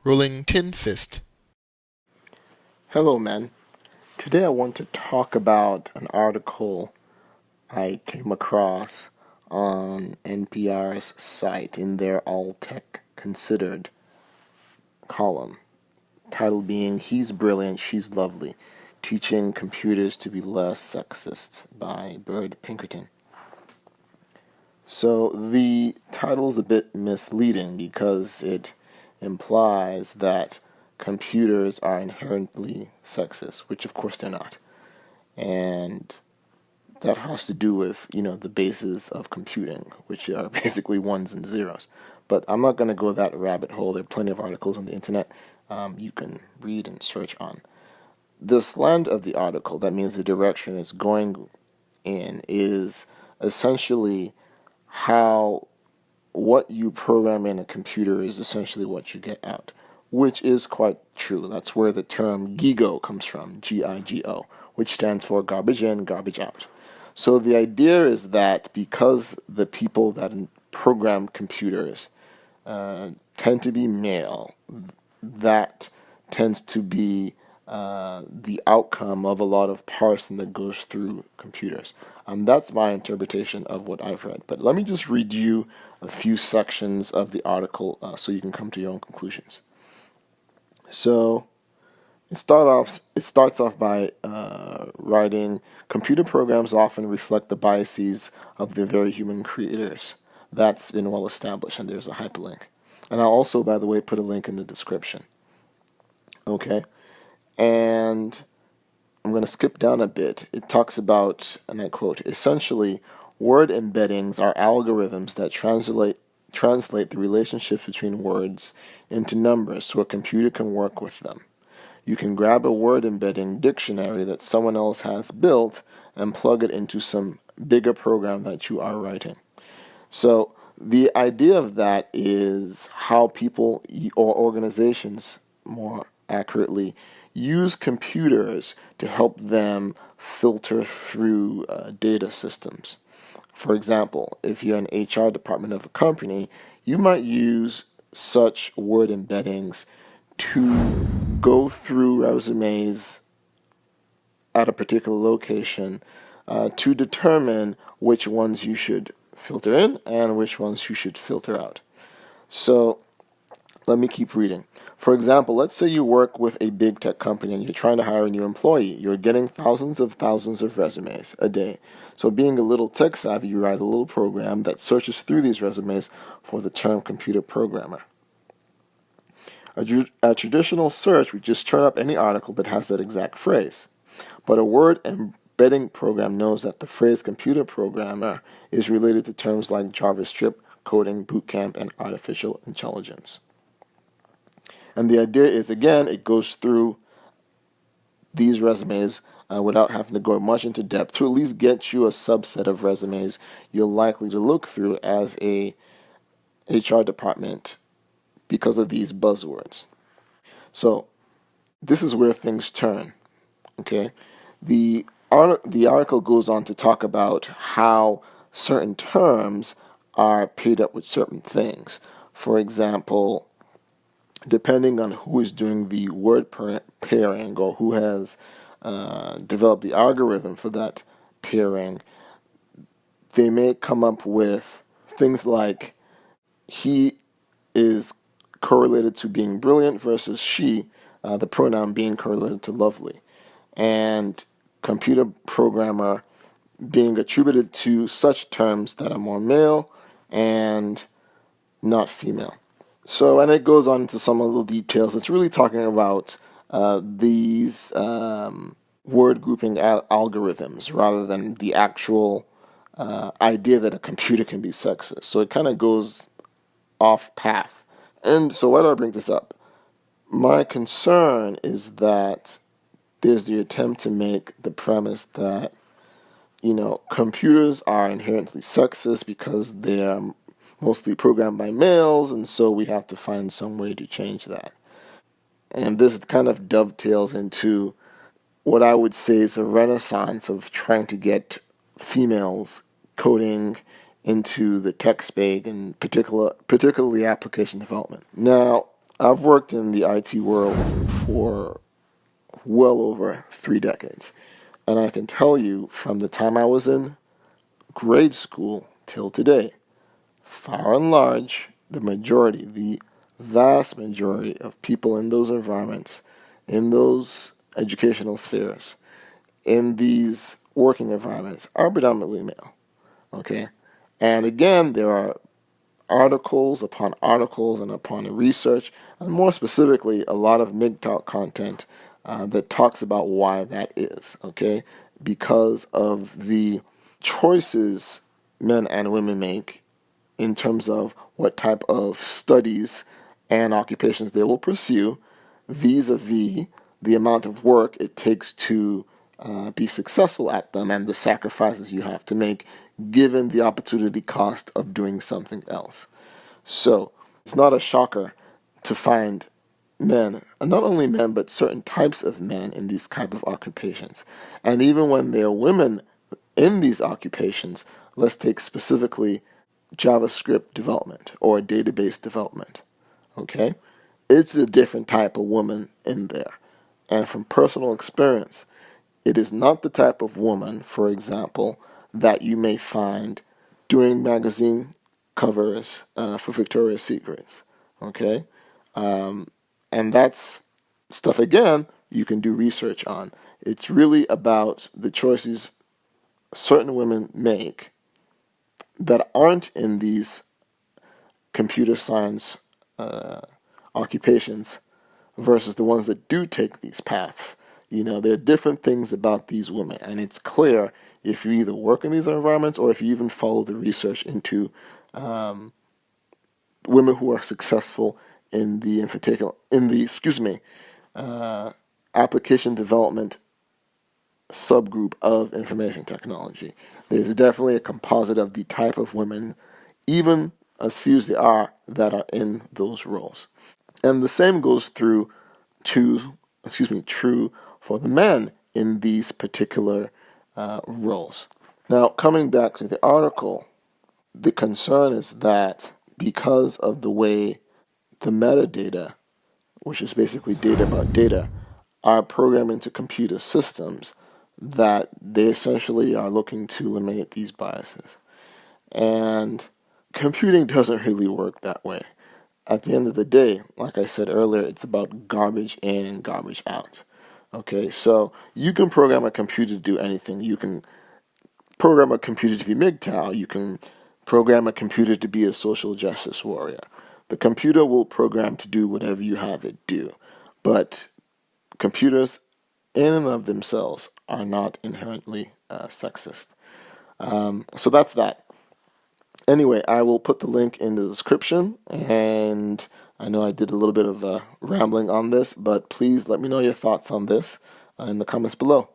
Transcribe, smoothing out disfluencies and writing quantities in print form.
Rolling Tin Fist. Hello, man. Today I want to talk about an article I came across on NPR's site in their All Tech Considered column. Title being He's Brilliant, She's Lovely, Teaching Computers to Be Less Sexist by Byrd, Pinkerton. So the title is a bit misleading because it implies that computers are inherently sexist, which of course they're not. And that has to do with, the basis of computing, which are basically ones and zeros. But I'm not going to go that rabbit hole. There are plenty of articles on the internet you can read and search on. The slant of the article, that means the direction it's going in, is essentially how what you program in a computer is essentially what you get out, which is quite true. That's where the term GIGO comes from, GIGO, which stands for garbage in, garbage out. So the idea is that because the people that program computers tend to be male, that tends to be the outcome of a lot of parsing that goes through computers. That's my interpretation of what I've read. But let me just read you a few sections of the article so you can come to your own conclusions. So it starts off by writing, computer programs often reflect the biases of their very human creators. That's been well established, and there's a hyperlink. And I'll also, by the way, put a link in the description. Okay? And I'm going to skip down a bit. It talks about, and I quote, essentially, word embeddings are algorithms that translate the relationships between words into numbers so a computer can work with them. You can grab a word embedding dictionary that someone else has built and plug it into some bigger program that you are writing. So the idea of that is how people or organizations, more accurately, use computers to help them filter through data systems. For example, if you're an HR department of a company, you might use such word embeddings to go through resumes at a particular location to determine which ones you should filter in and which ones you should filter out. So let me keep reading. For example, let's say you work with a big tech company and you're trying to hire a new employee. You're getting thousands of resumes a day. So being a little tech savvy, you write a little program that searches through these resumes for the term computer programmer. A traditional search would just turn up any article that has that exact phrase. But a word embedding program knows that the phrase computer programmer is related to terms like JavaScript, coding, bootcamp, and artificial intelligence. And the idea is, again, it goes through these resumes without having to go much into depth to at least get you a subset of resumes you're likely to look through as a HR department because of these buzzwords. So this is where things turn. Okay, the article goes on to talk about how certain terms are paired up with certain things. For example, depending on who is doing the word pairing or who has developed the algorithm for that pairing, they may come up with things like he is correlated to being brilliant versus she, the pronoun being correlated to lovely, and computer programmer being attributed to such terms that are more male and not female. So, and it goes on to some little details. It's really talking about these word grouping algorithms rather than the actual idea that a computer can be sexist. So it kind of goes off path. And so why do I bring this up? My concern is that there's the attempt to make the premise that, computers are inherently sexist because they're mostly programmed by males, and so we have to find some way to change that. And this kind of dovetails into what I would say is a renaissance of trying to get females coding into the tech space and particularly application development. Now, I've worked in the IT world for well over 3 decades. And I can tell you from the time I was in grade school till today, far and large, the vast majority of people in those environments, in those educational spheres, in these working environments are predominantly male. Okay? And again, there are articles upon articles and upon research, and more specifically, a lot of MGTOW content that talks about why that is, okay? Because of the choices men and women make in terms of what type of studies and occupations they will pursue vis-a-vis the amount of work it takes to be successful at them and the sacrifices you have to make given the opportunity cost of doing something else. So it's not a shocker to find men, and not only men, but certain types of men in these type of occupations. And even when there are women in these occupations, let's take specifically JavaScript development or database development, okay? It's a different type of woman in there. And from personal experience, it is not the type of woman, for example, that you may find doing magazine covers for Victoria's Secrets, okay? And that's stuff, again, you can do research on. It's really about the choices certain women make that aren't in these computer science occupations versus the ones that do take these paths. You know, there are different things about these women, and it's clear if you either work in these environments or if you even follow the research into women who are successful in the application development subgroup of information technology. There's definitely a composite of the type of women, even as few as they are, that are in those roles. And the same goes true for the men in these particular roles. Now, coming back to the article, the concern is that because of the way the metadata, which is basically data about data, are programmed into computer systems, that they essentially are looking to eliminate these biases. And computing doesn't really work that way. At the end of the day, like I said earlier, it's about garbage in and garbage out. Okay, so you can program a computer to do anything. You can program a computer to be MGTOW. You can program a computer to be a social justice warrior. The computer will program to do whatever you have it do. But computers, in and of themselves, are not inherently sexist. So that's that. Anyway, I will put the link in the description, and I know I did a little bit of rambling on this, but please let me know your thoughts on this in the comments below.